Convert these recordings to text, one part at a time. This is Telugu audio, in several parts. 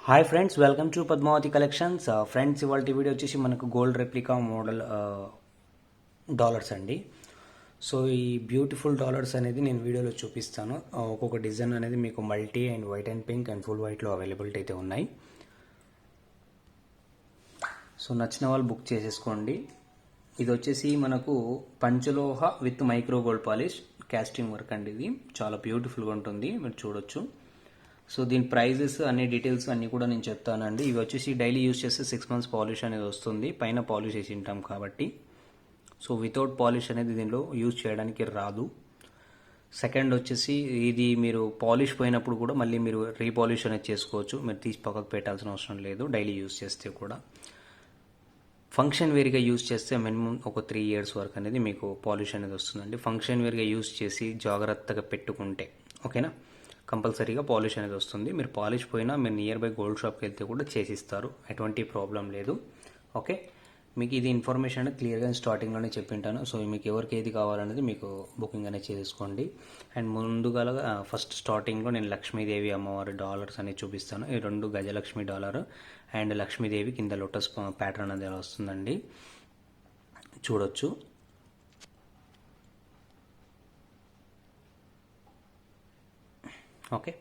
Hi friends, welcome to Padmavathi collections. Friends, ఇవాళ వీడియో వచ్చేసి మనకు గోల్డ్ రెప్లికా మోడల్ డాలర్స్ అండి. సో ఈ బ్యూటిఫుల్ డాలర్స్ అనేది నేను వీడియోలో చూపిస్తాను. ఒక్కొక్క డిజైన్ అనేది మీకు multi and white and pink and full వైట్లో అవైలబిలిటీ అయితే ఉన్నాయి. సో నచ్చిన వాళ్ళు బుక్ చేసేసుకోండి. ఇది వచ్చేసి మనకు పంచలోహ with micro gold polish casting work అండి. ఇది చాలా బ్యూటిఫుల్గా ఉంటుంది, మీరు చూడొచ్చు. సో దీని ప్రైజెస్ అన్ని డీటెయిల్స్ అన్నీ కూడా నేను చెప్తానండి. ఇవి వచ్చేసి డైలీ యూజ్ చేస్తే 6 months పాలిష్ అనేది వస్తుంది, పైన పాలిష్ వేసి ఉంటాం కాబట్టి. సో వితౌట్ పాలిష్ అనేది దీనిలో యూజ్ చేయడానికి రాదు. సెకండ్ వచ్చేసి ఇది మీరు పాలిష్ పోయినప్పుడు కూడా మళ్ళీ మీరు రీపాలిష్ అనేది చేసుకోవచ్చు, మీరు తీసి పక్కకు పెట్టాల్సిన అవసరం లేదు డైలీ యూజ్ చేస్తే కూడా. ఫంక్షన్ వేర్గా యూజ్ చేస్తే మినిమం ఒక 3 years వరకు అనేది మీకు పాలిష్ అనేది వస్తుందండి. ఫంక్షన్ వేర్గా యూజ్ చేసి జాగ్రత్తగా పెట్టుకుంటే ఓకేనా, కంపల్సరీగా పాలిష్ అనేది వస్తుంది. మీరు పాలిష్ పోయినా మీరు నియర్ బై గోల్డ్ షాప్కి వెళ్తే కూడా చేసిస్తారు, ఎటువంటి ప్రాబ్లం లేదు. ఓకే, మీకు ఇది ఇన్ఫర్మేషన్ అనేది క్లియర్గా స్టార్టింగ్లోనే చెప్పింటాను. సో మీకు ఎవరికి ఏది కావాలనేది మీకు బుకింగ్ అనేది చేసుకోండి. అండ్ ముందుగా ఫస్ట్ స్టార్టింగ్లో నేను లక్ష్మీదేవి అమ్మవారి డాలర్స్ అనేది చూపిస్తాను. ఈ 2 గజలక్ష్మి డాలర్ అండ్ లక్ష్మీదేవి కింద లోటస్ ప్యాటర్న్ అనేది వస్తుందండి, చూడొచ్చు. ఓకే,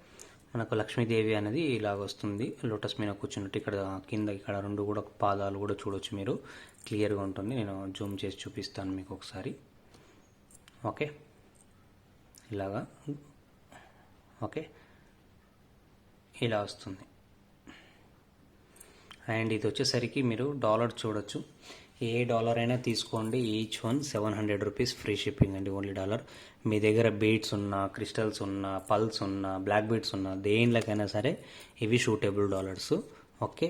మనకు లక్ష్మీదేవి అనేది ఇలాగ వస్తుంది, లోటస్ మీద కూర్చున్నట్టు. ఇక్కడ కింద ఇక్కడ 2 కూడా పాదాలు కూడా చూడొచ్చు, మీరు క్లియర్గా ఉంటుంది. నేను జూమ్ చేసి చూపిస్తాను మీకు ఒకసారి. ఓకే, ఇలాగా ఓకే ఇలా వస్తుంది. అండ్ ఇది వచ్చేసరికి మీరు డాలర్ చూడొచ్చు, ఏ డాలర్ అయినా తీసుకోండి, each one 700 rupees free shipping అండి, ఓన్లీ డాలర్. మీ దగ్గర బీడ్స్ ఉన్నా, క్రిస్టల్స్ ఉన్నా, పల్స్ ఉన్నా, బ్లాక్ బీడ్స్ ఉన్నా, దేనికైనా సరే ఇవి suitable dollars. Okay,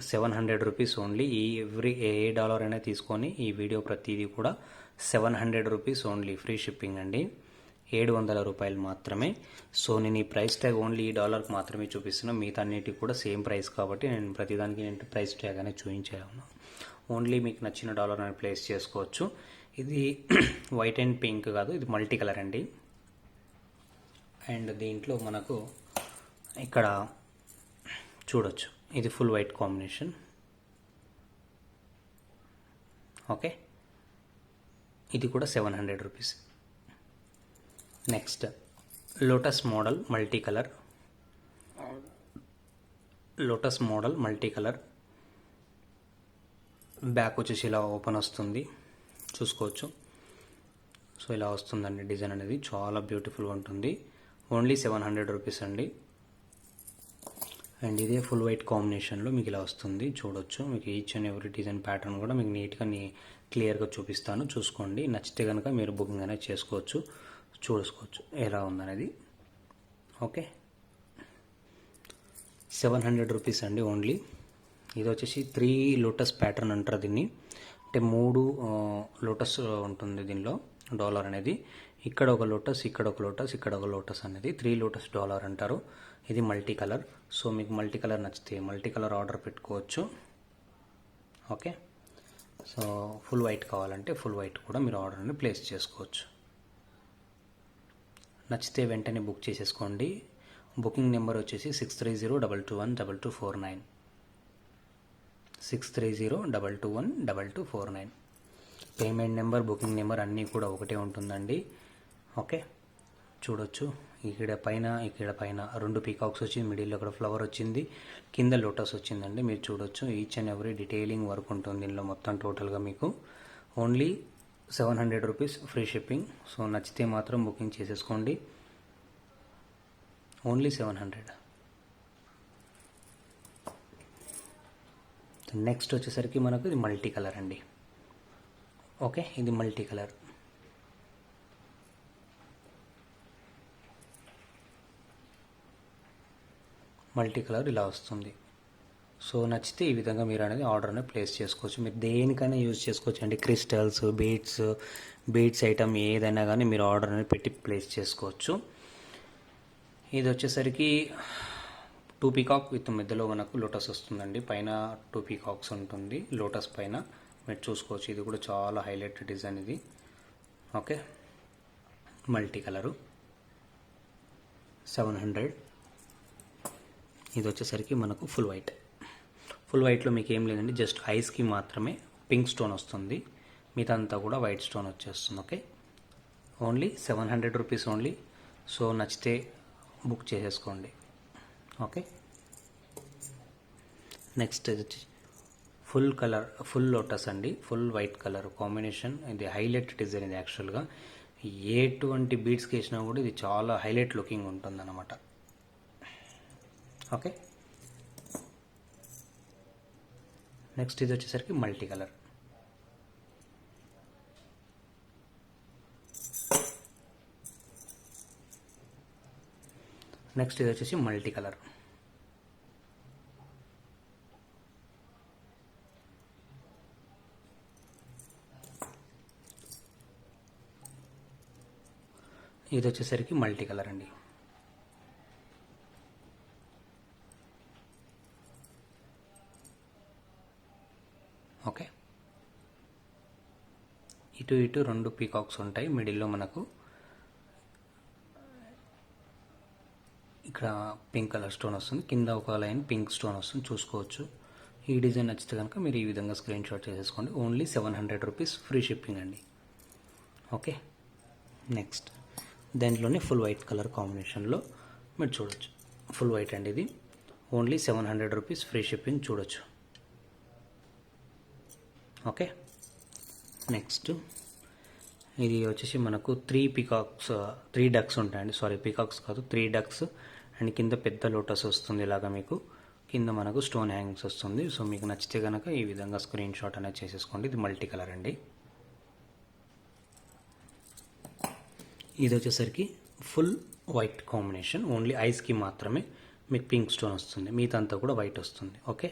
700 rupees only. ఏ డాలర్ అయినా తీసుకొని ఈ వీడియో ప్రతిదీ కూడా 700 రూపీస్ ఓన్లీ ఫ్రీ షిప్పింగ్ అండి, 700 రూపాయలు మాత్రమే. సో నేను ఈ ప్రైస్ ట్యాగ్ ఓన్లీ ఈ డాలర్కి మాత్రమే చూపిస్తున్నాను, మిగతా అన్నిటికి కూడా సేమ్ ప్రైస్ కాబట్టి నేను ప్రతిదానికి నేను ప్రైస్ ట్యాగ్ అనేది చూపించాను. ఓన్లీ మీకు నచ్చిన డాలర్ అనేది ప్లేస్ చేసుకోవచ్చు. ఇది వైట్ అండ్ పింక్ కాదు, ఇది మల్టీ కలర్ అండి. అండ్ దీంట్లో మనకు ఇక్కడ చూడొచ్చు, ఇది ఫుల్ వైట్ కాంబినేషన్. ఓకే, ఇది కూడా 700 rupees. Next lotus model multi colour, lotus model multi colour. Back వచ్చేసి ఇలా ఓపెన్ వస్తుంది, చూసుకోవచ్చు. సో ఇలా వస్తుందండి డిజైన్ అనేది, చాలా బ్యూటిఫుల్గా ఉంటుంది. ఓన్లీ 700 రూపీస్ అండి. అండ్ ఇదే ఫుల్ వైట్ కాంబినేషన్లో మీకు ఇలా వస్తుంది, చూడొచ్చు. మీకు each and every design pattern కూడా మీకు నీట్గా క్లియర్గా చూపిస్తాను, చూసుకోండి. నచ్చితే కనుక మీరు బుకింగ్ అనేది చేసుకోవచ్చు, చూసుకోవచ్చు ఎలా ఉందనేది. ఓకే, 700 రూపీస్ అండి ఓన్లీ. ఇది వచ్చేసి 3 లోటస్ ప్యాటర్న్ అంటారు దీన్ని, అంటే 3 లోటస్ ఉంటుంది దీనిలో డాలర్ అనేది. ఇక్కడ ఒక లోటస్, ఇక్కడ ఒక లోటస్, ఇక్కడ ఒక లోటస్ అనేది 3 లోటస్ డాలర్ అంటారు. ఇది మల్టీ కలర్. సో మీకు మల్టీ కలర్ నచ్చితే మల్టీ కలర్ ఆర్డర్ పెట్టుకోవచ్చు. ఓకే, సో ఫుల్ వైట్ కావాలంటే ఫుల్ వైట్ కూడా మీరు ఆర్డర్ అనేది ప్లేస్ చేసుకోవచ్చు. నచ్చితే వెంటనే బుక్ చేసేసుకోండి. బుకింగ్ నెంబర్ వచ్చేసి 6302212249, 6302212249. పేమెంట్ నెంబర్, బుకింగ్ నెంబర్ అన్నీ కూడా ఒకటే ఉంటుందండి. ఓకే, చూడొచ్చు. ఇక్కడ పైన 2 పీకాక్స్ వచ్చింది, మిడిల్లో ఇక్కడ ఫ్లవర్ వచ్చింది, కింద లోటస్ వచ్చిందండి, మీరు చూడొచ్చు. Each and every detailing work ఉంటుంది దీనిలో మొత్తం టోటల్గా. మీకు only 700 rupees free shipping. So నచ్చితే మాత్రం బుకింగ్ చేసేసుకోండి, ఓన్లీ 700. నెక్స్ట్ వచ్చేసరికి మనకు ఇది మల్టీ కలర్ అండి. ఓకే, ఇది మల్టీ కలర్. మల్టీ కలర్ ఇలా వస్తుంది. సో నచ్చితే ఈ విధంగా మీరు అనేది ఆర్డర్ అనేది ప్లేస్ చేసుకోవచ్చు. మీరు దేనికైనా యూజ్ చేసుకోవచ్చు అండి, క్రిస్టల్స్, బీడ్స్ ఐటమ్ ఏదైనా కానీ మీరు ఆర్డర్ అనేది పెట్టి ప్లేస్ చేసుకోవచ్చు. ఇది వచ్చేసరికి 2 పీకాక్ విత్ మధ్యలో మనకు లోటస్ వస్తుందండి, పైన 2 పీకాక్స్ ఉంటుంది లోటస్ పైన, మీరు చూసుకోవచ్చు. ఇది కూడా చాలా హైలైట్ డిజైన్ ఇది. Okay, multi colour 700. ఇది వచ్చేసరికి మనకు ఫుల్ వైట్. ఫుల్ వైట్లో మీకు ఏం లేదండి, జస్ట్ ఐస్కి మాత్రమే పింక్ స్టోన్ వస్తుంది, మిగతా కూడా వైట్ స్టోన్ వచ్చేస్తుంది. Okay, only 700 rupees only. So నచ్చితే బుక్ చేసేసుకోండి. ఓకే, నెక్స్ట్ వచ్చి ఫుల్ లోటస్ అండి, ఫుల్ వైట్ కలర్ కాంబినేషన్. ఇది హైలైట్ డిజైన్. ఇది యాక్చువల్గా ఎటువంటి బీడ్స్కి వేసినా కూడా ఇది చాలా హైలైట్ లుకింగ్ ఉంటుంది అన్నమాట. ఓకే, నెక్స్ట్ ఇది వచ్చేసరికి మల్టీ కలర్. నెక్స్ట్ ఇది వచ్చేసి మల్టీ కలర్. ఇది వచ్చేసరికి మల్టీ కలర్ అండి. ఓకే, ఇటు ఇటు 2 పీకాక్స్ ఉంటాయి. మిడిల్లో మనకు ఇక్కడ పింక్ కలర్ స్టోన్ వస్తుంది, కింద ఒక లైన్ పింక్ స్టోన్ వస్తుంది, చూసుకోవచ్చు. ఈ డిజైన్ నచ్చితే కనుక మీరు ఈ విధంగా స్క్రీన్ షాట్ చేసేసుకోండి. ఓన్లీ 700 రూపీస్, ఫ్రీ షిప్పింగ్ అండి. ఓకే, నెక్స్ట్ దాంట్లోనే ఫుల్ వైట్ కలర్ కాంబినేషన్లో మీరు చూడొచ్చు. ఫుల్ వైట్ అండి ఇది, ఓన్లీ 700 రూపీస్, ఫ్రీ షిప్పింగ్. చూడొచ్చు. ఓకే, నెక్స్ట్ ఇది వచ్చేసి మనకు 3 డక్స్ ఉంటాయండి. సారీ, పీకాక్స్ కాదు, 3 డక్స్. అండ్ కింద పెద్ద లోటస్ వస్తుంది ఇలాగా, మీకు కింద మనకు స్టోన్ హ్యాంగింగ్స్ వస్తుంది. సో మీకు నచ్చితే కనుక ఈ విధంగా స్క్రీన్ షాట్ అనేది చేసేసుకోండి. ఇది మల్టీ కలర్ అండి. ఇది వచ్చేసరికి ఫుల్ వైట్ కాంబినేషన్, ఓన్లీ ఐస్కి మాత్రమే మీకు పింక్ స్టోన్ వస్తుంది, మిగతా కూడా వైట్ వస్తుంది. ఓకే,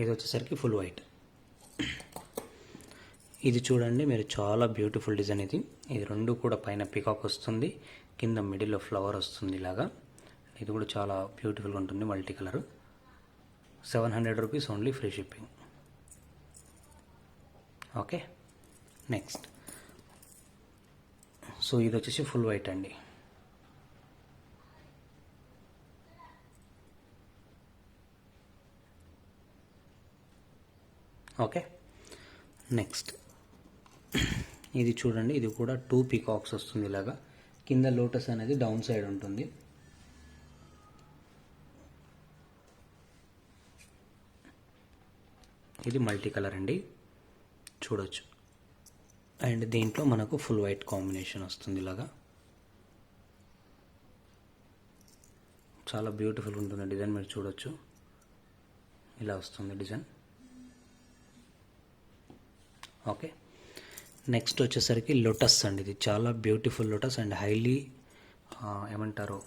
ఇది వచ్చేసరికి ఫుల్ వైట్. ఇది చూడండి మీరు, చాలా బ్యూటిఫుల్ డిజైన్ ఇది. ఇది 2 కూడా పైన పికాక్ వస్తుంది, కింద మిడిల్లో ఫ్లవర్ వస్తుంది ఇలాగా. ఇది కూడా చాలా బ్యూటిఫుల్గా ఉంటుంది, multi colour. 700 rupees only, free shipping. Okay, next so ఇది వచ్చేసి ఫుల్ వైట్ అండి. ఓకే, నెక్స్ట్ ఇది చూడండి, ఇది కూడా 2 పీకాక్స్ వస్తుంది ఇలాగా. కింద లోటస్ అనేది డౌన్ సైడ్ ఉంటుంది. ఇది మల్టీ కలర్ అండి, చూడొచ్చు. అండ్ దీంట్లో మనకు ఫుల్ వైట్ కాంబినేషన్ వస్తుంది ఇలాగా. చాలా బ్యూటిఫుల్ ఉంటుంది డిజైన్, మీరు చూడొచ్చు. ఇలా వస్తుంది డిజైన్. ఓకే, నెక్స్ట్ వచ్చేసరికి లోటస్ అండి. ఇది చాలా బ్యూటిఫుల్ లోటస్ అండ్ హైలీ ఏమంటారు,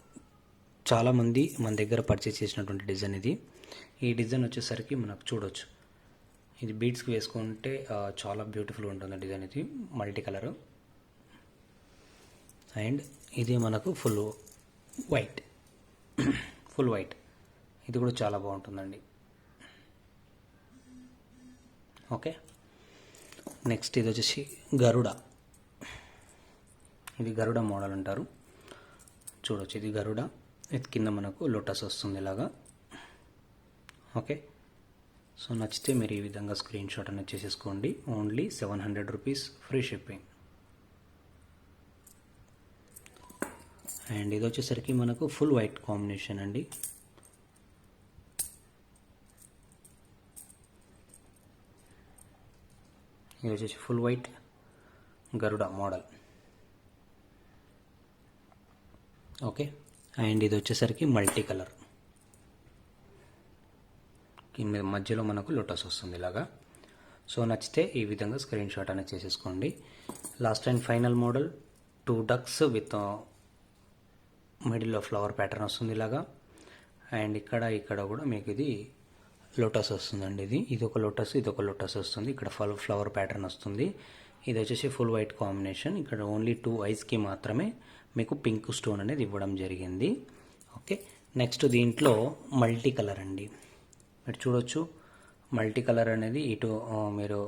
చాలామంది మన దగ్గర పర్చేస్ చేసినటువంటి డిజైన్ ఇది. ఈ డిజైన్ వచ్చేసరికి మనకు చూడొచ్చు, ఇది బీడ్స్కి వేసుకుంటే చాలా బ్యూటిఫుల్ ఉంటుంది డిజైన్. ఇది మల్టీ కలరు అండ్ ఇది మనకు ఫుల్ వైట్. ఫుల్ వైట్ ఇది కూడా చాలా బాగుంటుందండి. ఓకే, నెక్స్ట్ ఇది వచ్చేసి గరుడ. ఇది గరుడ మోడల్ అంటారు, చూడొచ్చు. ఇది గరుడ, ఇది కింద మనకు లోటస్ వస్తుంది ఇలాగా. ఓకే, సో నచ్చితే మీరు ఈ విధంగా స్క్రీన్ షాట్ అనేది చేసేసుకోండి. Only 700 rupees, free shipping. And ఇది వచ్చేసరికి మనకు ఫుల్ వైట్ కాంబినేషన్ అండి. ఇది వచ్చేసి full white Garuda model. Okay, and ఇది వచ్చేసరికి మల్టీ కలర్. మధ్యలో మనకు లోటస్ వస్తుంది ఇలాగా. సో నచ్చితే ఈ విధంగా స్క్రీన్ షాట్ అనేది చేసేసుకోండి. Last and final model 2 ducks with మిడిల్లో ఫ్లవర్ ప్యాటర్న్ వస్తుంది ఇలాగా. అండ్ ఇక్కడ కూడా మీకు ఇది లోటస్ వస్తుందండి. ఇది ఒక లోటస్, ఇది ఒక లోటస్ వస్తుంది. ఇక్కడ ఫ్లవర్ ప్యాటర్న్ వస్తుంది. ఇది వచ్చేసి ఫుల్ వైట్ కాంబినేషన్. ఇక్కడ ఓన్లీ 2 ఐస్కి మాత్రమే మీకు పింక్ స్టోన్ అనేది ఇవ్వడం జరిగింది. ఓకే, నెక్స్ట్ దీంట్లో మల్టీ కలర్ అండి. మీరు చూడొచ్చు, మల్టీ కలర్ అనేది ఇటు మీరు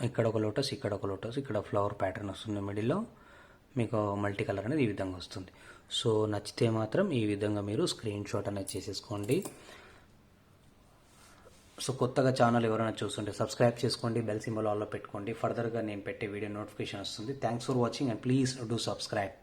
ఇక్కడ ఒక లోటస్, ఇక్కడ ఒక లోటస్, ఇక్కడ ఫ్లవర్ ప్యాటర్న్ వస్తుంది మిడిల్లో. మీకు మల్టీ కలర్ అనేది ఈ విధంగా వస్తుంది. సో నచ్చితే మాత్రం ఈ విధంగా మీరు స్క్రీన్ షాట్ అనేది చేసేసుకోండి. సో కొత్తగా ఛానల్ ఎవరైనా చూస్తుంటే సబ్స్క్రైబ్ చేసుకోండి, బెల్ సింబల్ ఆల్లో పెట్టుకోండి. ఫర్దర్గా నేను పెట్టే వీడియో నోటిఫికేషన్ వస్తుంది. Thanks for watching and please do subscribe.